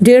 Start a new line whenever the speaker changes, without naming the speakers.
1.5